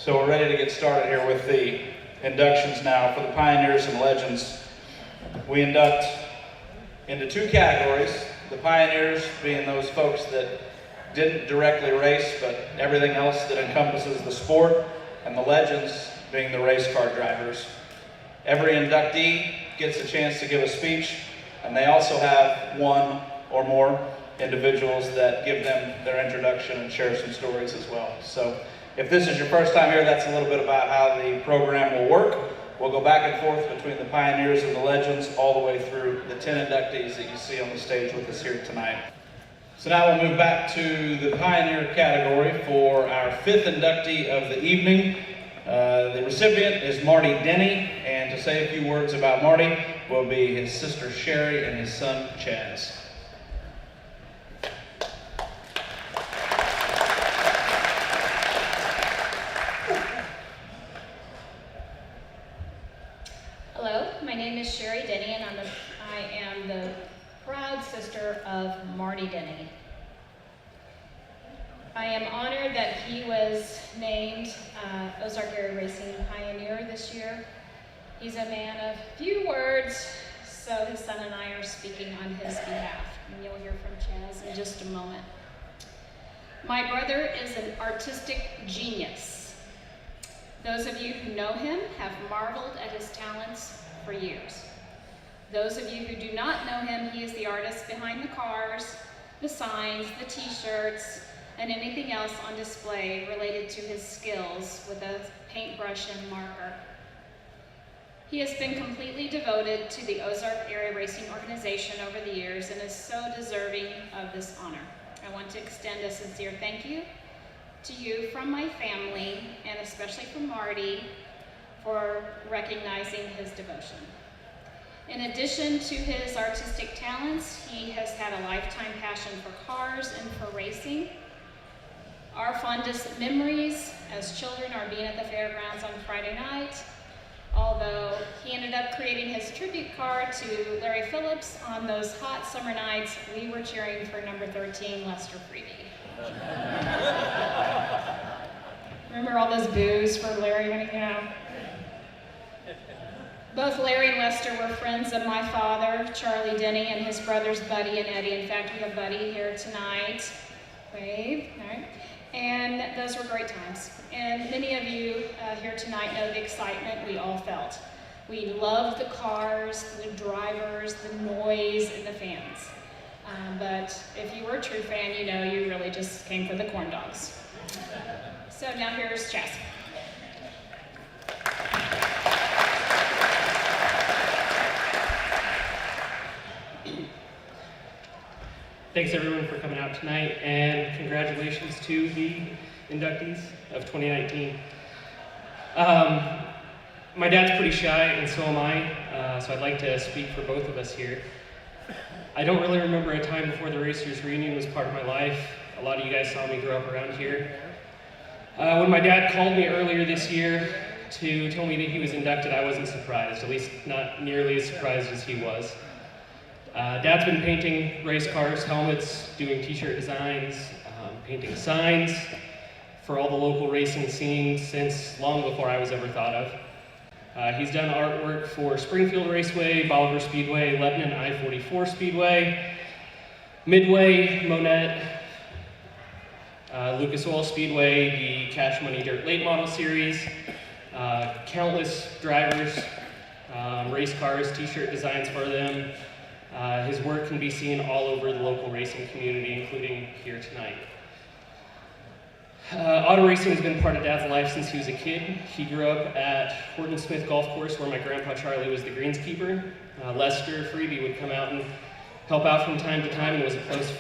So we're ready to get started here with the inductions now for the pioneers and legends. We induct into two categories, the pioneers being those folks that didn't directly race, but everything else that encompasses the sport, and the legends being the race car drivers. Every inductee gets a chance to give a speech, and they also have one or more individuals that give them their introduction and share some stories as well. So if this is your first time here, that's a little bit about how the program will work. We'll go back and forth between the pioneers and the legends all the way through the 10 inductees that you see on the stage with us here tonight. So now we'll move back to the pioneer category for our fifth inductee of the evening. The recipient is Marty Denney, and to say a few words about Marty will be his sister Sherry and his son Chaz. Hello, my name is Sherry Denney, and I am the proud sister of Marty Denney. I am honored that he was named Ozark Area Racing Pioneer this year. He's a man of few words, so his son and I are speaking on his behalf, and you'll hear from Chaz in just a moment. My brother is an artistic genius. Those of you who know him have marveled at his talents for years. Those of you who do not know him, he is the artist behind the cars, the signs, the t-shirts, and anything else on display related to his skills with a paintbrush and marker. He has been completely devoted to the Ozark Area Racing Organization over the years and is so deserving of this honor. I want to extend a sincere thank you to you from my family, and especially from Marty, for recognizing his devotion. In addition to his artistic talents, he has had a lifetime passion for cars and for racing. Our fondest memories as children are being at the fairgrounds on Friday night, although he ended up creating his tribute car to Larry Phillips on those hot summer nights. We were cheering for number 13, Lester Freebie. Remember all those boos for Larry when he came out? Both Larry and Lester were friends of my father, Charlie Denney, and his brothers Buddy and Eddie. In fact, we have Buddy here tonight. Wave, all right. And those were great times. And many of you here tonight know the excitement we all felt. We loved the cars, the drivers, the noise, and the fans. But if you were a true fan, you know you really just came for the corn dogs. So now here's Chaz. Thanks everyone for coming out tonight, and congratulations to the inductees of 2019. My dad's pretty shy, and so am I, so I'd like to speak for both of us here. I don't really remember a time before the Racers Reunion was part of my life. A lot of you guys saw me grow up around here. When my dad called me earlier this year to tell me that he was inducted, I wasn't surprised, at least not nearly as surprised as he was. Dad's been painting race cars, helmets, doing t-shirt designs, painting signs for all the local racing scenes since long before I was ever thought of. He's done artwork for Springfield Raceway, Bolivar Speedway, Lebanon I-44 Speedway, Midway, Monette, Lucas Oil Speedway, the Cash Money Dirt Late Model Series, countless drivers, race cars, t-shirt designs for them. His work can be seen all over the local racing community, including here tonight. Auto racing has been part of Dad's life since he was a kid. He grew up at Horton Smith Golf Course, where my grandpa Charlie was the greenskeeper. Lester Freebie would come out and help out from time to time and was a close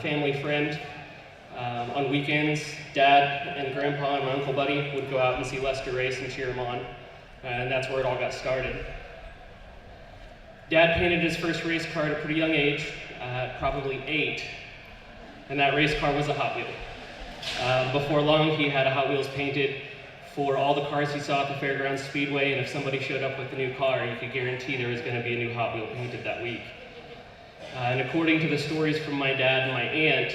family friend. On weekends, Dad and Grandpa and my Uncle Buddy would go out and see Lester race and cheer him on, and that's where it all got started. Dad painted his first race car at a pretty young age, probably 8, and that race car was a Hot Wheel. Before long, he had a Hot Wheels painted for all the cars he saw at the Fairgrounds Speedway, and if somebody showed up with a new car, you could guarantee there was going to be a new Hot Wheel painted that week. And according to the stories from my dad and my aunt,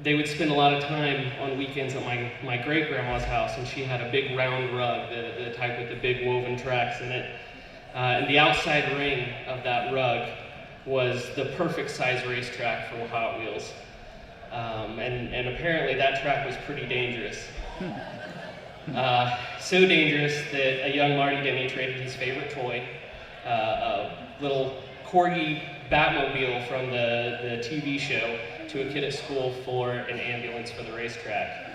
they would spend a lot of time on weekends at my great-grandma's house, and she had a big round rug, the type with the big woven tracks in it. And the outside ring of that rug was the perfect size racetrack for Hot Wheels. And apparently that track was pretty dangerous. So dangerous that a young Marty Denney traded his favorite toy, a little Corky Batmobile from the TV show, to a kid at school for an ambulance for the racetrack.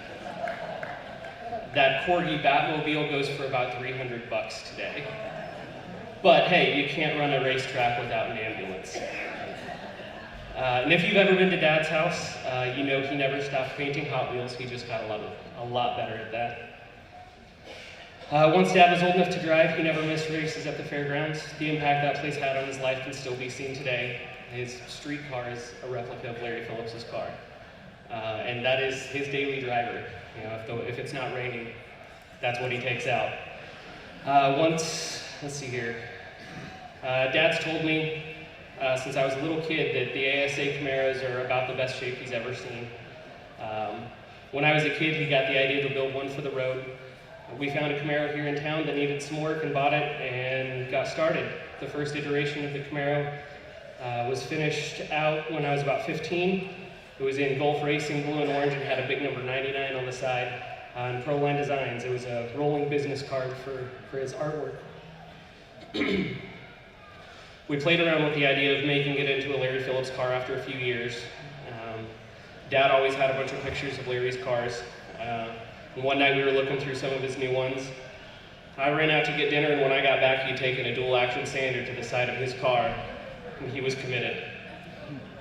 That Corky Batmobile goes for about $300 today. But hey, you can't run a racetrack without an ambulance. And if you've ever been to Dad's house, you know he never stopped painting Hot Wheels. He just got a lot better at that. Once Dad was old enough to drive, he never missed races at the fairgrounds. The impact that place had on his life can still be seen today. His street car is a replica of Larry Phillips's car. And that is his daily driver. You know, if it's not raining, that's what he takes out. Let's see here. Dad's told me since I was a little kid that the ASA Camaros are about the best shape he's ever seen. When I was a kid, he got the idea to build one for the road. We found a Camaro here in town that needed some work and bought it and got started. The first iteration of the Camaro was finished out when I was about 15. It was in Gulf Racing blue and orange and had a big number 99 on the side and Proline Designs. It was a rolling business card for his artwork. We played around with the idea of making it into a Larry Phillips car after a few years. Dad always had a bunch of pictures of Larry's cars. And one night we were looking through some of his new ones. I ran out to get dinner, and when I got back, he'd taken a dual action sander to the side of his car, and he was committed.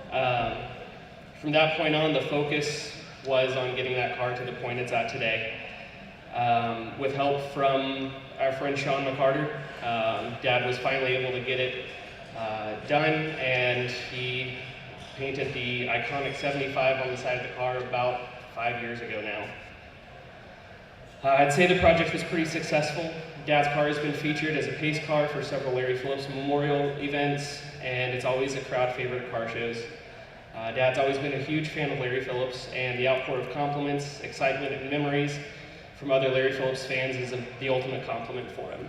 From that point on, the focus was on getting that car to the point it's at today. With help from our friend Sean McCarter, Dad was finally able to get it done, and he painted the iconic 75 on the side of the car about 5 years ago now. I'd say the project was pretty successful. Dad's car has been featured as a pace car for several Larry Phillips memorial events, and it's always a crowd favorite at car shows. Dad's always been a huge fan of Larry Phillips, and the outpour of compliments, excitement, and memories from other Larry Phillips fans is the ultimate compliment for him.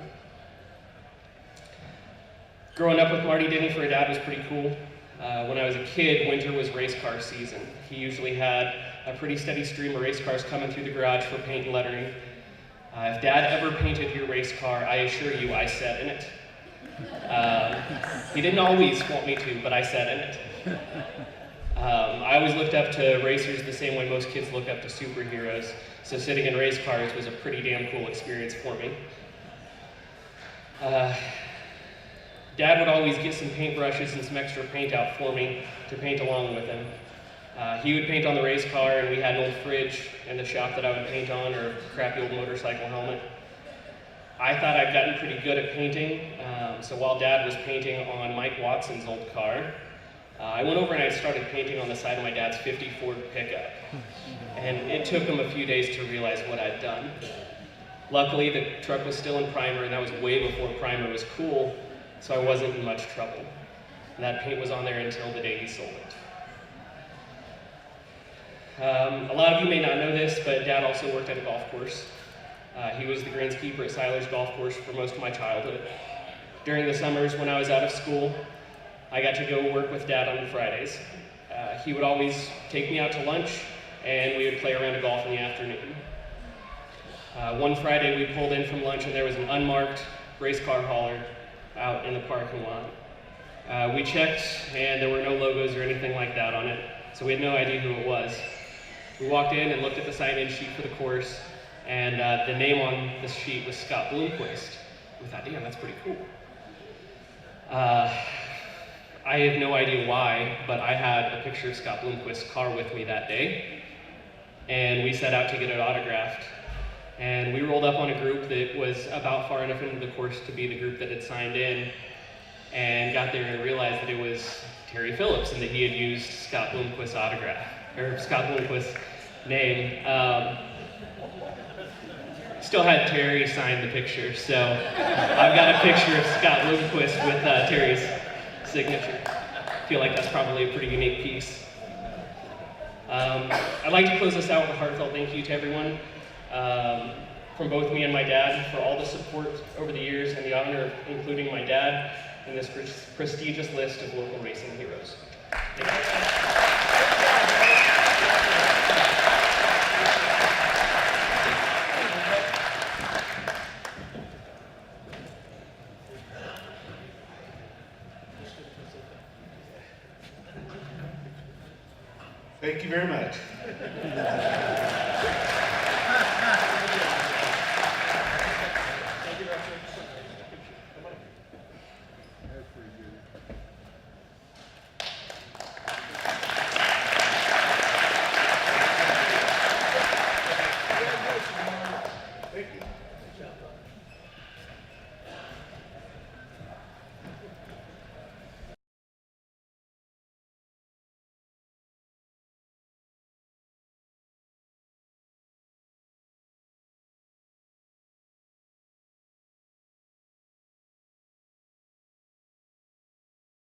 Growing up with Marty Denney for a dad was pretty cool. When I was a kid, winter was race car season. He usually had a pretty steady stream of race cars coming through the garage for paint and lettering. If Dad ever painted your race car, I assure you I sat in it. He didn't always want me to, but I sat in it. I always looked up to racers the same way most kids look up to superheroes, so sitting in race cars was a pretty damn cool experience for me. Dad would always get some paintbrushes and some extra paint out for me to paint along with him. He would paint on the race car, and we had an old fridge in the shop that I would paint on, or a crappy old motorcycle helmet. I thought I'd gotten pretty good at painting, so while Dad was painting on Mike Watson's old car, I went over and I started painting on the side of my dad's '50 Ford pickup. And it took him a few days to realize what I'd done. Luckily, the truck was still in primer, and that was way before primer was cool, so I wasn't in much trouble. And that paint was on there until the day he sold it. A lot of you may not know this, but Dad also worked at a golf course. He was the greenskeeper at Siler's Golf Course for most of my childhood. During the summers when I was out of school, I got to go work with Dad on Fridays. He would always take me out to lunch, and we would play around a golf in the afternoon. One Friday we pulled in from lunch, and there was an unmarked race car hauler out in the parking lot. We checked, and there were no logos or anything like that on it, so we had no idea who it was. We walked in and looked at the sign-in sheet for the course, and the name on the sheet was Scott Bloomquist. We thought, damn, that's pretty cool. I have no idea why, but I had a picture of Scott Bloomquist's car with me that day, and we set out to get it autographed. And we rolled up on a group that was about far enough into the course to be the group that had signed in, and got there and realized that it was Terry Phillips and that he had used Scott Bloomquist's autograph, or Scott Bloomquist's name. Still had Terry sign the picture, so I've got a picture of Scott Bloomquist with Terry's signature. I feel like that's probably a pretty unique piece. I'd like to close this out with a heartfelt thank you to everyone, from both me and my dad, for all the support over the years and the honor of including my dad in this prestigious list of local racing heroes. Thank you. Thank you very much. Thank you. Good job.